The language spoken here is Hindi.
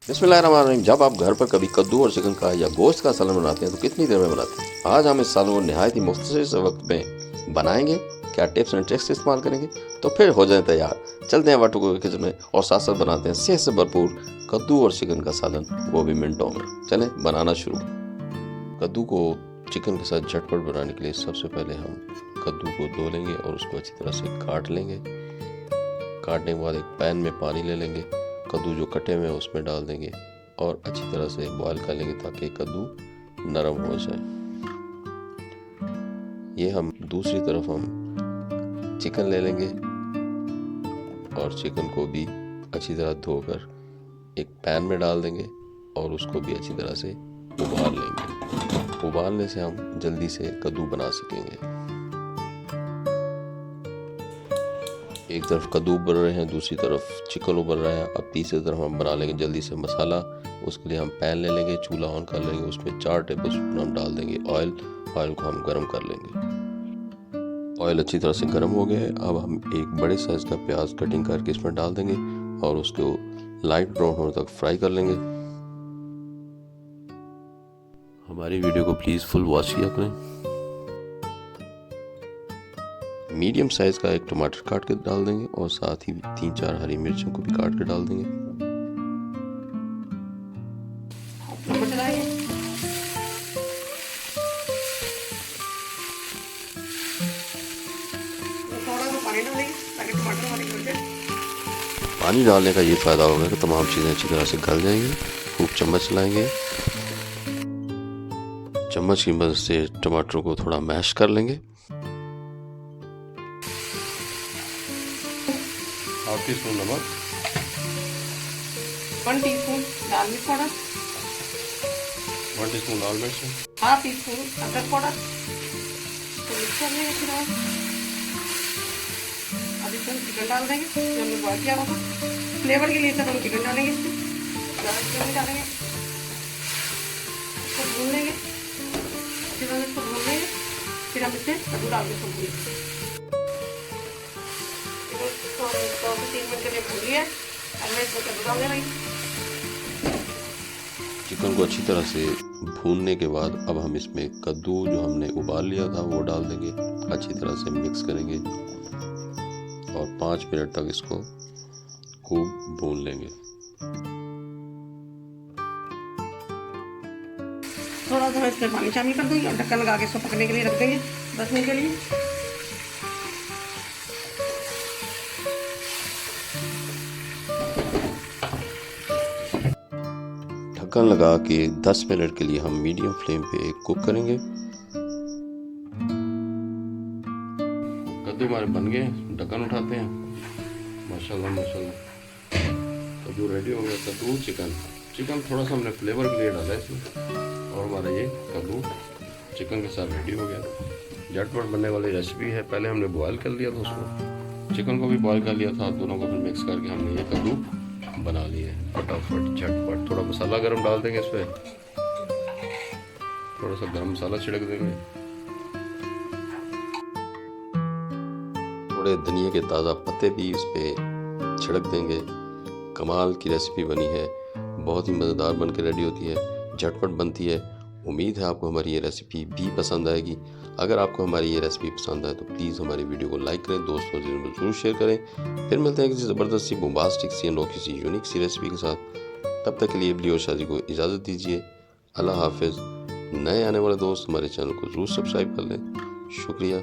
बिस्मिल्लाहिर्रहमानिर्रहीम। जब आप घर पर कभी कद्दू और चिकन का या गोश्त का सालन बनाते हैं तो कितनी देर में बनाते हैं? आज हम इस सालन को नहायत ही मुख्तसर से वक्त में बनाएंगे। क्या टिप्स एंड ट्रिक्स इस्तेमाल करेंगे? तो फिर हो जाए तैयार। चलते हैं वाटू को किचन में और साथ साथ बनाते हैं सेहत से भरपूर कद्दू और चिकन का सालन, वो भी मिनटों में। चलें बनाना शुरू। कद्दू को चिकन के साथ झटपट बनाने के लिए सबसे पहले हम कद्दू को धो लेंगे और उसको अच्छी तरह से काट लेंगे। काटने के बाद एक पैन में पानी ले लेंगे, कद्दू जो कटे हुए हैं उसमें डाल देंगे और अच्छी तरह से बॉईल कर लेंगे ताकि कद्दू नरम हो जाए। ये हम दूसरी तरफ हम चिकन ले लेंगे और चिकन को भी अच्छी तरह धोकर एक पैन में डाल देंगे और उसको भी अच्छी तरह से उबाल लेंगे। उबालने से हम जल्दी से कद्दू बना सकेंगे। एक तरफ कद्दू उबल रहे हैं, दूसरी तरफ चिकन उबल रहा है। अब तीसरी तरफ हम बना लेंगे जल्दी से मसाला। उसके लिए हम पैन ले लेंगे, चूल्हा ऑन कर लेंगे, उसमें 4 टेबल स्पून हम डाल देंगे ऑयल को हम गर्म कर लेंगे। ऑयल अच्छी तरह से गर्म हो गया है। अब हम एक बड़े साइज का प्याज कटिंग करके इसमें डाल देंगे और उसको लाइट ब्राउन होने तक फ्राई कर लेंगे। हमारी वीडियो को प्लीज़ फुल वॉच किया करें। मीडियम साइज का एक टमाटर काट के डाल देंगे और साथ ही 3-4 हरी मिर्चों को भी काट के डाल देंगे। पानी डालने का ये फायदा होगा कि तमाम चीज़ें अच्छी तरह से गल जाएंगी। खूब चम्मच चलाएंगे, चम्मच की मदद से टमाटर को थोड़ा मैश कर लेंगे। हाफ टी स्पून नमक, 1 टीस्पून लाल मिर्च पाउडर, 1 टीस्पून लाल मिर्च, हाफ टी स्पून अदरक पाउडर। तो मिक्स कर लेंगे अच्छी तरह। अब इसमें चिकन डाल देंगे जो हमने बॉयल किया हुआ था। फ्लेवर के लिए सब हम चिकन डालेंगे, इसमें डालेंगे, इसको भून लेंगे अच्छी तरह से। इसको भून लेंगे, फिर हम इसमें कद्दू डाल के भून लेंगे। 2 से 3 मिनट के लिए भून लिया। अब मैं इसमें कद्दू डाल दे रही हूँ। चिकन को अच्छी तरह से भूनने के बाद अब हम इसमें कद्दू जो हमने उबाल लिया था वो डाल देंगे, अच्छी तरह से मिक्स करेंगे और 5 मिनट तक इसको खूब भून लेंगे। थोड़ा थोड़ा इसमें पानी शामिल कर दूंगी और ढक्कन लगा के इसको पकने के लिए रख देंगे 10 मिनट के लिए। ढक्कन लगा के 10 मिनट के लिए हम मीडियम फ्लेम पे कुक करेंगे। कद्दू हमारे बन गए, ढक्कन उठाते हैं। माशाल्लाह माशाल्लाह, कद्दू रेडी हो गया। कद्दू चिकन थोड़ा सा हमने फ्लेवर के लिए डाला है इसमें और हमारा ये कद्दू चिकन के साथ रेडी हो गया। झटपट बनने वाली रेसिपी है। पहले हमने बॉयल कर लिया था उसको, चिकन को भी बॉयल कर लिया था, दोनों को फिर मिक्स करके हमने ये कद्दू बना लिए फटाफट झटपट। थोड़ा मसाला गरम डाल देंगे इस पर, थोड़ा सा गरम मसाला छिड़क देंगे, थोड़े धनिया के ताज़ा पत्ते भी इस पर छिड़क देंगे। कमाल की रेसिपी बनी है, बहुत ही मज़ेदार बन के रेडी होती है, झटपट बनती है। उम्मीद है आपको हमारी ये रेसिपी भी पसंद आएगी। अगर आपको हमारी ये रेसिपी पसंद आए तो प्लीज़ हमारी वीडियो को लाइक करें, दोस्तों से ज़रूर शेयर करें। फिर मिलते हैं किसी ज़बरदस्त सी बोम्बास्टिक सी अनोखी सी यूनिक सी रेसिपी के साथ। तब तक के लिए लियो शाह जी को इजाज़त दीजिए। अल्लाह हाफिज़। नए आने वाले दोस्त हमारे चैनल को ज़रूर सब्सक्राइब कर लें। शुक्रिया।